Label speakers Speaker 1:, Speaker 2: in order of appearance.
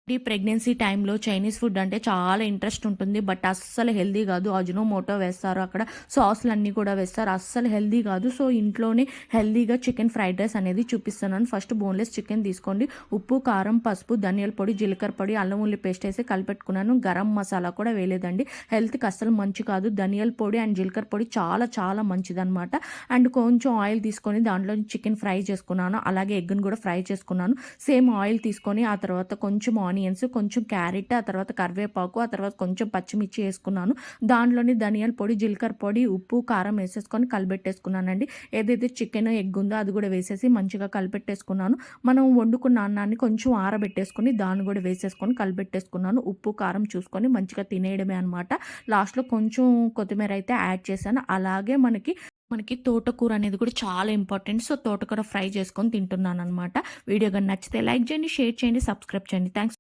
Speaker 1: ఈ ప్రెగ్నెన్సీ టైంలో Chinese food అంటే చాలా ఇంట్రెస్ట్ ఉంటుంది. బట్ అస్సలు హెల్తీ కాదు. అజినోమోటో వేస్తారు అక్కడ. సాస్‌లన్నీ కూడా వేస్తారు. అస్సలు హెల్తీ కాదు. సో, ఇంట్లోనే హెల్తీగా చికెన్ ఫ్రైడ్ రైస్ అనేది చూపిస్తున్నాను. ఫస్ట్ బోన్‌లెస్ చికెన్ తీసుకోండి. ఉప్పు, కారం, పసుపు, ధనియాల పొడి, జీలకర్ర పొడి, అల్లం ఉల్లి పేస్ట్ ఏసి కలిపెట్టుకున్నాను. గరం మసాలా కూడా వేయలేదండి. హెల్త్‌కి అస్సలు మంచి కాదు. ధనియాల పొడి అండ్ జీలకర్ర పొడి చాలా చాలా మంచిదనమాట. అండ్ కొంచెం ఆయిల్ తీసుకొని దాంట్లో చికెన్ ఫ్రై చేసుకున్నాను. అలాగే ఎగ్‌ని కూడా ఫ్రై చేసుకున్నాను. సేమ్ ఆయిల్ తీసుకొని ఆ తర్వాత కొంచెం ఆనియన్స్, కొంచెం క్యారెట్, ఆ తర్వాత కరివేపాకు, ఆ తర్వాత కొంచెం పచ్చిమిర్చి ఏసుకున్నాను. దాంట్లోని ధనియాల పొడి, జీలకర్ర పొడి, ఉప్పు, కారం ఏసేసుకొని కలిపెట్టేసుకున్నానండి. ఏదైతే చికెన్, ఎగ్ ఉందో అది కూడా వేసేసి మంచిగా కలిపెట్టేసుకున్నాను. మనం వండుకున్న అన్నాన్ని కొంచెం ఆరబెట్టేసుకొని దాన్ని కూడా వేసేసుకొని కలిపెట్టేసుకున్నాను. ఉప్పు, కారం చూసుకొని మంచిగా తినేయడమే అనమాట. లాస్ట్‌లో కొంచెం కొత్తిమీర అయితే యాడ్ చేశాను. అలాగే మనకి తోటకూర అనేది కూడా చాలా ఇంపార్టెంట్. సో, తోటకూర ఫ్రై చేసుకొని తింటున్నాననమాట. వీడియో గాని నచ్చితే లైక్ చేయండి, షేర్ చేయండి, సబ్స్క్రైబ్ చేయండి. థాంక్స్.